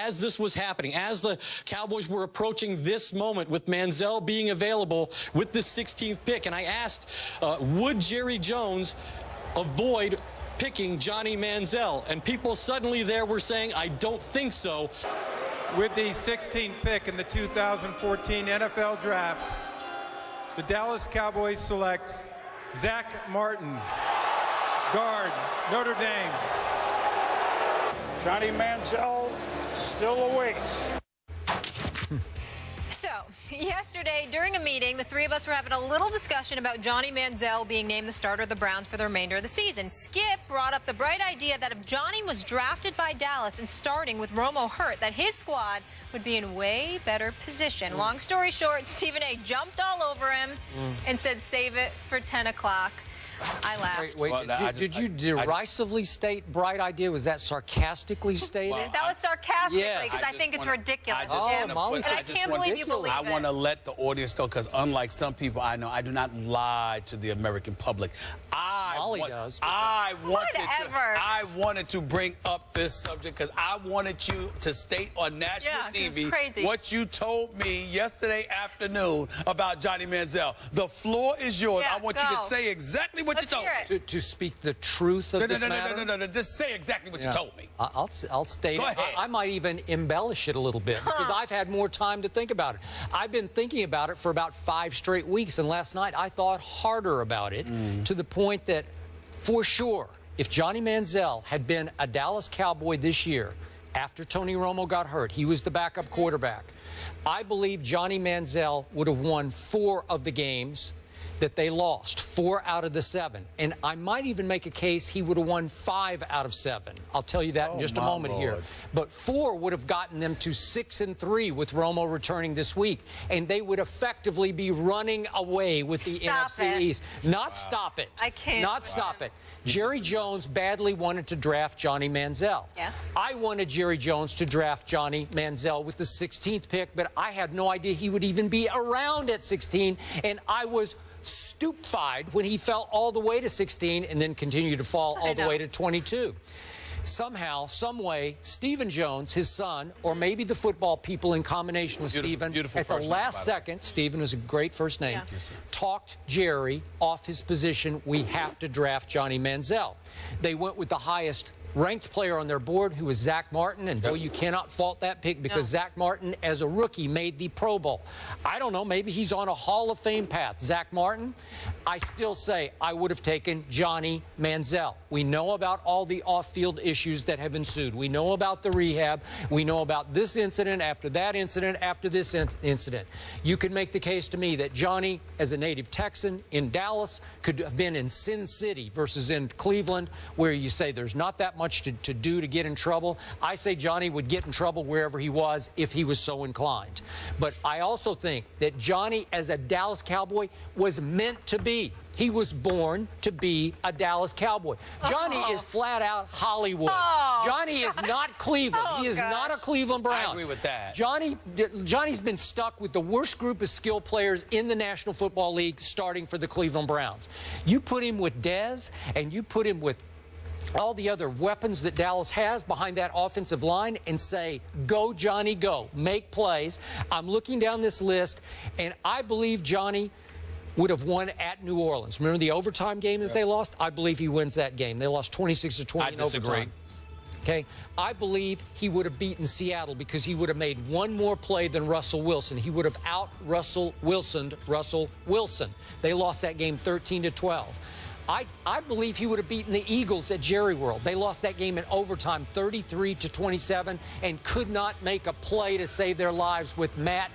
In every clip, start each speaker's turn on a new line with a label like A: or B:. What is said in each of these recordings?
A: as this was happening, as the Cowboys were approaching this moment with Manziel being available with the 16th pick, and I asked, would Jerry Jones avoid picking Johnny Manziel? And people suddenly there were saying, I don't think so.
B: With the 16th pick in the 2014 NFL Draft, the Dallas Cowboys select Zach Martin, guard, Notre Dame.
C: Johnny Manziel still awaits.
D: So, yesterday, during a meeting, the three of us were having a little discussion about Johnny Manziel being named the starter of the Browns for the remainder of the season. Skip brought up the bright idea that if Johnny was drafted by Dallas and starting with Romo hurt, that his squad would be in way better position. Long story short, Stephen A. jumped all over him and said, save it for 10 o'clock. I laughed.
E: Wait, did you derisively state bright idea? Was that sarcastically stated?
D: Well, that was sarcastically, because I think it's ridiculous. And I can't believe you believe it.
F: I want to let the audience know, because unlike some people I know, I do not lie to the American public.
E: Molly does.
F: I wanted to bring up this subject because I wanted you to state on national TV what you told me yesterday afternoon about Johnny Manziel. The floor is yours. I want you to say exactly what you told me.
E: To speak the truth of this matter?
F: No. Just say exactly what you told me.
E: I'll state it. I might even embellish it a little bit because I've had more time to think about it. I've been thinking about it for about 5 straight weeks, and last night I thought harder about it to the point that, for sure, if Johnny Manziel had been a Dallas Cowboy this year, after Tony Romo got hurt, he was the backup quarterback, I believe Johnny Manziel would have won 4 of the games that they lost, 4 out of the 7. And I might even make a case he would have won 5 out of 7. I'll tell you that in just a moment here. But 4 would have gotten them to 6-3 with Romo returning this week. And they would effectively be running away with the NFC East. Not stop it.
D: I can't.
E: Not stop it. Jerry Jones badly wanted to draft Johnny Manziel.
D: Yes.
E: I wanted Jerry Jones to draft Johnny Manziel with the 16th pick, but I had no idea he would even be around at 16. And I was stupefied when he fell all the way to 16 and then continued to fall all the way to 22. Somehow, some way, Stephen Jones, his son, or maybe the football people in combination with Stephen, at the last second, Stephen is a great first name, talked Jerry off his position. We have to draft Johnny Manziel. They went with the highest ranked player on their board, who was Zach Martin, and boy, you cannot fault that pick because Zach Martin, as a rookie, made the Pro Bowl. I don't know, maybe he's on a Hall of Fame path. Zach Martin, I still say I would have taken Johnny Manziel. We know about all the off-field issues that have ensued. We know about the rehab. We know about this incident, after that incident, after this incident. You could make the case to me that Johnny, as a native Texan in Dallas, could have been in Sin City versus in Cleveland, where you say there's not that much to do to get in trouble. I say Johnny would get in trouble wherever he was if he was so inclined. But I also think that Johnny, as a Dallas Cowboy, was meant to be. He was born to be a Dallas Cowboy. Johnny is flat out Hollywood. Johnny is not Cleveland. He is not a Cleveland Brown.
F: I agree with that.
E: Johnny's been stuck with the worst group of skill players in the National Football League, starting for the Cleveland Browns. You put him with Dez, and you put him with all the other weapons that Dallas has behind that offensive line, and say, go, Johnny, go. Make plays. I'm looking down this list, and I believe Johnny would have won at New Orleans. Remember the overtime game that they lost? I believe he wins that game. They lost 26-20 in overtime. Okay, I believe he would have beaten Seattle because he would have made one more play than Russell Wilson. He would have out-Russell Wilsoned Russell Wilson. They lost that game 13-12. I believe he would have beaten the Eagles at Jerry World. They lost that game in overtime 33-27 and could not make a play to save their lives with Matt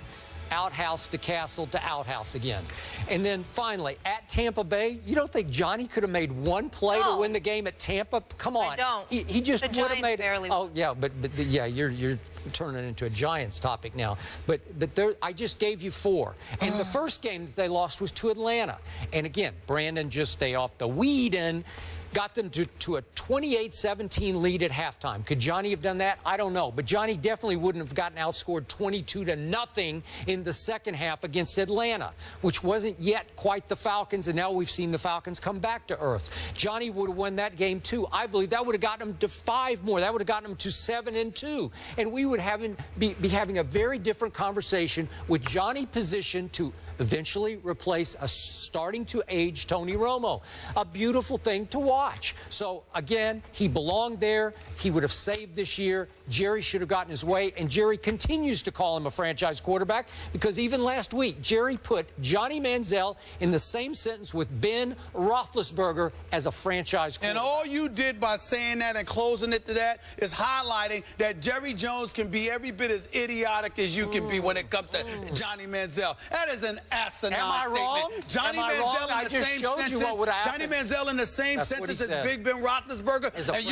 E: outhouse to Castle to outhouse again. And then finally, at Tampa Bay, you don't think Johnny could have made one play to win the game at Tampa? Come on.
D: I don't.
E: He just would have made
D: barely.
E: Oh, yeah, but yeah, you're turning it into a Giants topic now. But there, I just gave you 4. And the first game that they lost was to Atlanta. And again, Brandon, just stay off the weed, and got them to a 28-17 lead at halftime. Could Johnny have done that? I don't know. But Johnny definitely wouldn't have gotten outscored 22-0 in the second half against Atlanta, which wasn't yet quite the Falcons, and now we've seen the Falcons come back to earth. Johnny would have won that game, too. I believe that would have gotten him to 5 more. That would have gotten him to 7-2. And we would be having a very different conversation with Johnny positioned to eventually replace a starting to age Tony Romo. A beautiful thing to watch. So, again, he belonged there. He would have saved this year. Jerry should have gotten his way, and Jerry continues to call him a franchise quarterback because even last week, Jerry put Johnny Manziel in the same sentence with Ben Roethlisberger as a franchise quarterback.
F: And all you did by saying that and closing it to that is highlighting that Jerry Jones can be every bit as idiotic as you can be when it comes to Johnny Manziel. That is an asinine
E: Am I
F: statement.
E: wrong?
F: Johnny
E: Am I wrong?
F: Manziel in
E: I
F: the
E: just
F: same
E: showed
F: sentence.
E: you what would happen.
F: Johnny Manziel in the same
E: That's what
F: sentence
E: he
F: as
E: said.
F: Big Ben Roethlisberger,
E: As a
F: and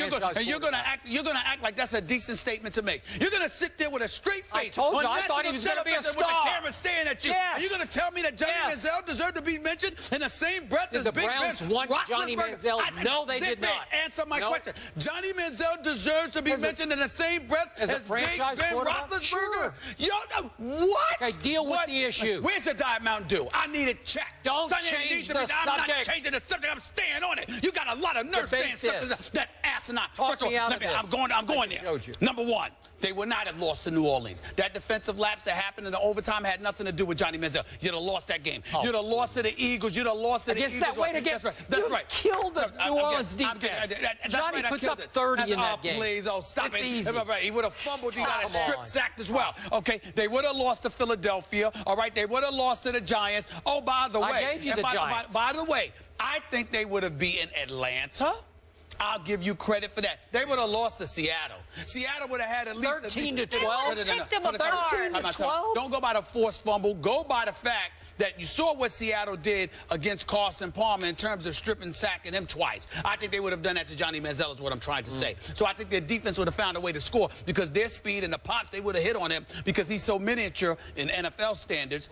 F: you're gonna act like that's a decent statement to make. You're gonna sit there with a straight face.
E: I told you,
F: on
E: I thought he was gonna be a
F: television
E: star.
F: with the camera staring at you.
E: Yes.
F: Are you gonna tell me that Johnny
E: Yes.
F: Manziel deserved to be mentioned in the same breath as
E: Did the
F: Big
E: Browns
F: Ben
E: want Johnny
F: Roethlisberger?
E: Manziel? No, they did not.
F: Answer my
E: No.
F: question. Johnny Manziel deserves to be mentioned in the same breath
E: as a
F: Big
E: franchise
F: Ben
E: quarterback?
F: Roethlisberger.
E: Sure.
F: What?
E: Okay, deal with the issue.
F: Where's your Diet Mountain Dew? I need it checked.
E: Don't
F: Something
E: change
F: needs to
E: the
F: be- I'm not
E: subject.
F: changing the subject. I'm staying on it. You got a lot of nerve
E: Debate
F: saying
E: this.
F: something that asinine.
E: Talk
F: First of
E: me
F: all,
E: out of this.
F: I'm going
E: I just
F: there.
E: showed you.
F: Number one, they would not have lost to New Orleans. That defensive lapse that happened in the overtime had nothing to do with Johnny Manziel. You'd have lost that game.
E: Oh.
F: You'd have lost to the Eagles. You'd have lost to the
E: Against
F: Eagles.
E: that way to get,
F: That's right. That's
E: you
F: right.
E: killed the New Orleans defense.
F: That's
E: Johnny
F: right, I
E: puts
F: killed
E: up
F: it.
E: 30 in that
F: Oh,
E: game.
F: please, stop
E: It's
F: it.
E: easy.
F: Right. He would have fumbled. He got a
E: Come
F: strip
E: on.
F: sacked as well. Okay, they would have lost to Philadelphia. All right, they would have lost to the Giants. Oh, by the way,
E: I gave you the Giants.
F: By the way, I think they would have beaten Atlanta. I'll give you credit for that. They would have lost to Seattle. Seattle would have had at least
E: 13-12.
D: They picked them apart.
E: 13-12.
F: Don't go by the forced fumble. Go by the fact that you saw what Seattle did against Carson Palmer in terms of stripping, sacking him twice. I think they would have done that to Johnny Manziel is what I'm trying to say. So I think their defense would have found a way to score because their speed and the pops, they would have hit on him because he's so miniature in NFL standards.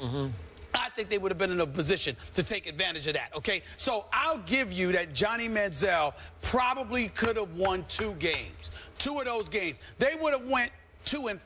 F: I think they would have been in a position to take advantage of that, okay? So I'll give you that Johnny Manziel probably could have won 2 games. 2 of those games. They would have went 2-5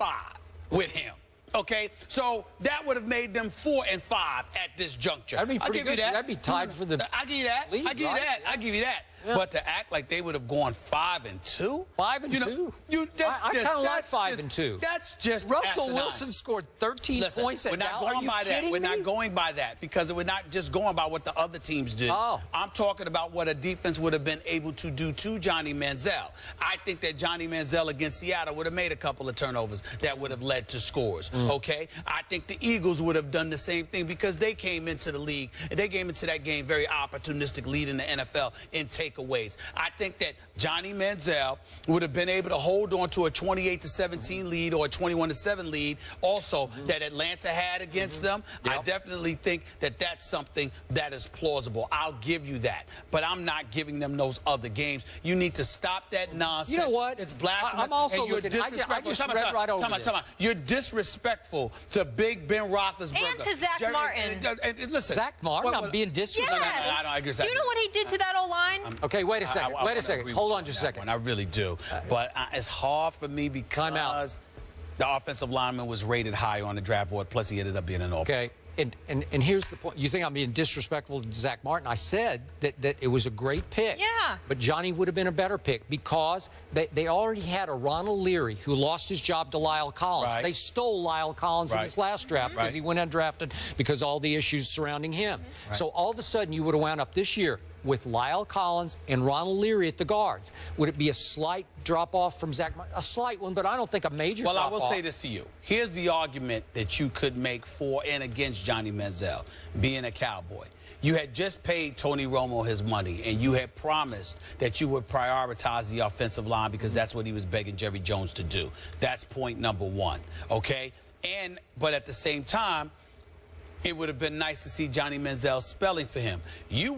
F: with him. Okay, so that would have made them 4-5 at this juncture.
E: That'd be pretty
F: I'll give
E: good.
F: you that.
E: That'd be tied for the
F: I give you that.
E: lead,
F: I give you
E: right?
F: that. I give you that.
E: Yeah.
F: But to act like they would have gone 5-2,
E: 5-2.
F: I
E: kind of like 5-2.
F: That's just
E: Russell
F: asinine.
E: Wilson scored 13
F: Listen,
E: points
F: we're
E: at
F: not
E: Dallas.
F: going by that. We're not going by that because we're not just going by what the other teams did.
E: Oh.
F: I'm talking about what a defense would have been able to do to Johnny Manziel. I think that Johnny Manziel against Seattle would have made a couple of turnovers that would have led to scores. Okay? I think the Eagles would have done the same thing because they came into the league and they came into that game very opportunistic, leading the NFL in takeaways. I think that Johnny Manziel would have been able to hold on to a 28-17 lead or a 21-7 lead also that Atlanta had against them.
E: Yep.
F: I definitely think that that's something that is plausible. I'll give you that. But I'm not giving them those other games. You need to stop that nonsense.
E: You know what?
F: It's blasphemous.
E: I'm also
F: and you're
E: looking. I just
F: Time
E: read
F: out.
E: right over this.
F: You're disrespectful to Big Ben Roethlisberger.
D: And to Zach Martin.
F: Listen.
E: Zach Martin, I'm being disrespectful.
D: Yes.
F: I don't agree with
D: Do you know what he did to that O-line?
E: Okay, wait a second.
F: I
E: Wait a second.
F: agree
E: Hold
F: with
E: on
F: you
E: just a
F: on that
E: second.
F: one. I really do. But it's hard for me
E: Time out.
F: because the offensive lineman was rated high on the draft board, plus he ended up being an all.
E: Okay. And here's the point. You think I'm being disrespectful to Zach Martin? I said that it was a great pick.
D: Yeah.
E: But Johnny would have been a better pick because they already had a Ronald Leary who lost his job to Lyle Collins.
F: Right.
E: They stole Lyle Collins in
F: Right.
E: this last draft because
F: Right.
E: he went undrafted because all the issues surrounding him.
F: Right.
E: So all of a sudden you would have wound up this year with Lyle Collins and Ronald Leary at the guards. Would it be a slight drop-off from Zach Martin? A slight one, but I don't think a major
F: Well, I
E: drop-off.
F: will say this to you. Here's the argument that you could make for and against Johnny Manziel being a Cowboy. You had just paid Tony Romo his money, and you had promised that you would prioritize the offensive line because that's what he was begging Jerry Jones to do. That's point number one, okay? But at the same time, it would have been nice to see Johnny Manziel spelling for him. You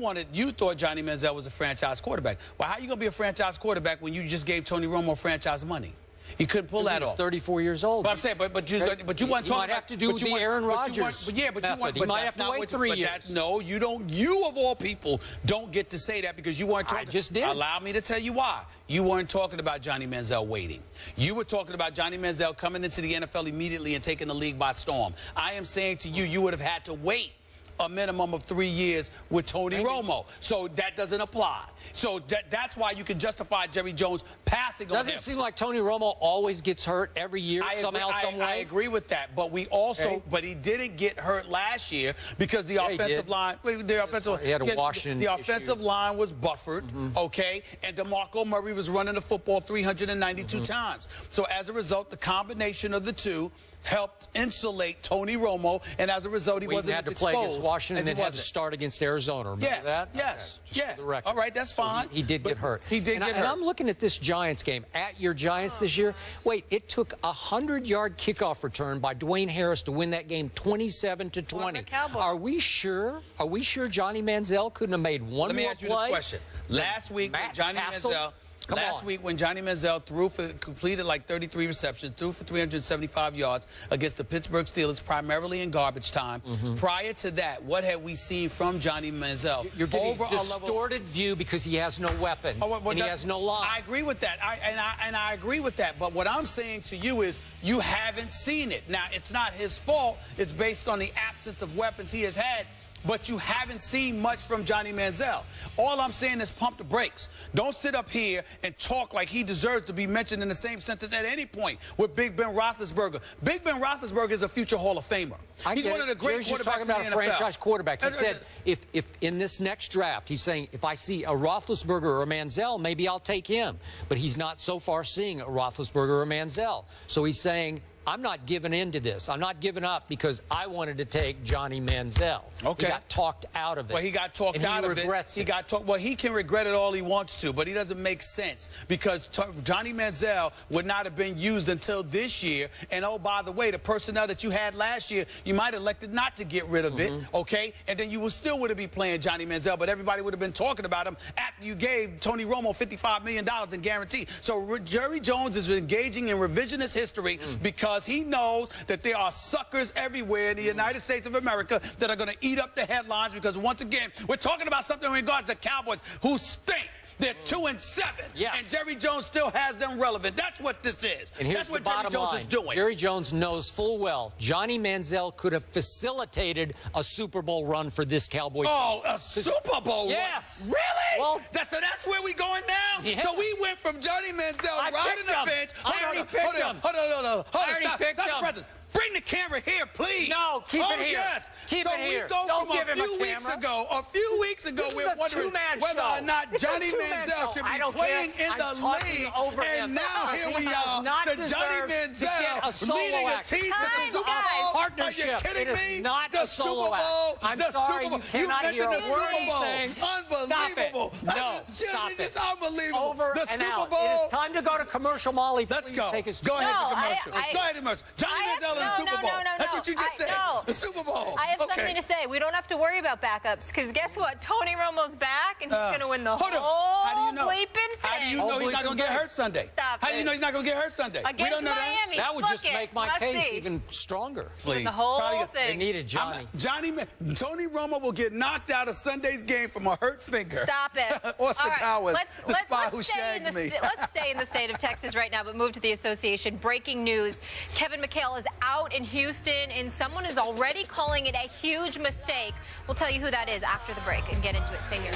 F: thought Johnny Manziel was a franchise quarterback. Well, how are you going to be a franchise quarterback when you just gave Tony Romo franchise money? He couldn't pull that
E: He's
F: off.
E: 34 years old.
F: But I'm saying, but you want to talk
E: might have to do the Aaron Rodgers method. He might have to wait 3 years.
F: No, you don't. You of all people don't get to say that because you weren't talking.
E: I just did.
F: Allow me to tell you why. You weren't talking about Johnny Manziel waiting. You were talking about Johnny Manziel coming into the NFL immediately and taking the league by storm. I am saying to you, you would have had to wait a minimum of 3 years with Tony Romo. So that doesn't apply. So that's why you can justify Jerry Jones passing on him.
E: Doesn't it seem like Tony Romo always gets hurt every year somehow, some way?
F: I agree with that, but we also, but he didn't get hurt last year because the offensive line,
E: he had a Washington
F: the offensive line was buffered, okay, and DeMarco Murray was running the football 392 times. So as a result, the combination of the two helped insulate Tony Romo, and as a result, he wasn't
E: had
F: as
E: to play
F: exposed
E: against Washington and then had to
F: wasn't.
E: start against Arizona. Remember that?
F: Yes,
E: okay, just for the record.
F: All right, that's fine.
E: So he did get hurt.
F: He did get hurt.
E: And I'm looking at this Giants game. At your Giants this year, wait, it took a 100-yard kickoff return by Dwayne Harris to win that game 27-20. Are we sure? Are we sure Johnny Manziel couldn't have made one more play?
F: Let me ask you this question. Last week, when Johnny Manziel completed like 33 receptions, threw for 375 yards against the Pittsburgh Steelers, primarily in garbage time. Prior to that, what had we seen from Johnny Manziel?
E: You're getting a distorted view because he has no weapons and he has no line.
F: I agree with that. I agree with that. But what I'm saying to you is you haven't seen it. Now, it's not his fault. It's based on the absence of weapons he has had. But you haven't seen much from Johnny Manziel. All I'm saying is pump the brakes. Don't sit up here and talk like he deserves to be mentioned in the same sentence at any point with Big Ben Roethlisberger. Big Ben Roethlisberger is a future Hall of Famer. He's one of the great quarterbacks
E: talking about
F: in
E: a
F: the NFL.
E: franchise quarterback. He said if in this next draft, he's saying if I see a Roethlisberger or a Manziel, maybe I'll take him. But he's not so far seeing a Roethlisberger or a Manziel. So he's saying, I'm not giving in to this. I'm not giving up because I wanted to take Johnny Manziel.
F: Okay.
E: He got talked out of it.
F: Well, he got talked out of it.
E: Regrets it.
F: Well, he can regret it all he wants to, but he doesn't make sense because Johnny Manziel would not have been used until this year. And, oh, by the way, the personnel that you had last year, you might have elected not to get rid of it, okay? And then you still would have been playing Johnny Manziel, but everybody would have been talking about him after you gave Tony Romo $55 million in guarantee. So Jerry Jones is engaging in revisionist history because he knows that there are suckers everywhere in the United States of America that are going to eat up the headlines because, once again, we're talking about something in regards to Cowboys who stink. They're 2-7, and Jerry Jones still has them relevant. That's what this is.
E: And here's
F: That's what
E: the
F: Jerry
E: bottom
F: Jones
E: line.
F: is doing.
E: Jerry Jones knows full well Johnny Manziel could have facilitated a Super Bowl run for this Cowboy team.
F: Oh, a Super Bowl
E: Yes.
F: run? Really?
E: Well,
F: so that's where we going now?
E: Yeah.
F: So we went from Johnny Manziel riding the bench.
E: I already picked him.
F: Hold on. Stop
E: picked
F: the
E: him.
F: presence. Bring the camera here, please.
E: No, keep it here.
F: Yes.
E: Keep it here.
F: So we go
E: Don't
F: from
E: give him
F: a few weeks ago,
E: This
F: we're
E: is a
F: wondering
E: two-man
F: whether
E: show.
F: or not
E: It's a
F: Johnny
E: two-man
F: Manziel
E: show.
F: should
E: I
F: be
E: don't
F: playing
E: care.
F: in
E: I'm
F: the
E: talking
F: league.
E: over
F: And
E: him.
F: now
E: He
F: here we
E: does
F: are
E: not
F: to Johnny
E: deserve to get a
F: Manziel
E: solo
F: leading a
E: act.
F: team to the
D: Time,
F: Super
D: guys.
F: Bowl.
E: Partnership.
F: Are you kidding
E: It
F: me?
E: is not
F: The
E: a solo
F: Super Bowl.
E: act. I'm
F: the
E: sorry,
F: Super Bowl.
E: you cannot
F: mentioned
E: hear
F: the
E: a word
F: Super
E: he's
F: Bowl.
E: saying.
F: Unbelievable.
E: Stop it. No, stop it.
F: It's unbelievable.
E: Over
F: the
E: and
F: Super
E: out.
F: Bowl.
E: It is time to go to commercial, Molly.
F: Let's
E: Please
F: go.
E: Take us
F: Go ahead to
D: No,
F: commercial.
D: I-
F: Go ahead to commercial. Johnny Manziel in the Super Bowl. That's what you just said. The Super Bowl.
D: I have something to say. We don't have to worry about backups because guess what? Tony Romo's back and he's going to win the whole bleeping thing.
F: How do you know he's not going to get hurt Sunday?
D: Stop
F: How do you know he's not going to get hurt Sunday?
D: Against
F: we don't know
D: Miami.
E: That would just make my
D: Let's
E: case
D: see.
E: even stronger.
F: Please.
D: The whole
E: They
D: thing.
E: needed Johnny.
F: Tony Romo will get knocked out of Sunday's game from a hurt finger.
D: Stop it.
F: Austin
D: All right,
F: Powers, the spy who
D: let's stay
F: shagged me.
D: Let's stay in the state of Texas right now, but move to the association. Breaking news. Kevin McHale is out in Houston, and someone is already calling it a huge mistake. We'll tell you who that is after the break and get into it. Stay here.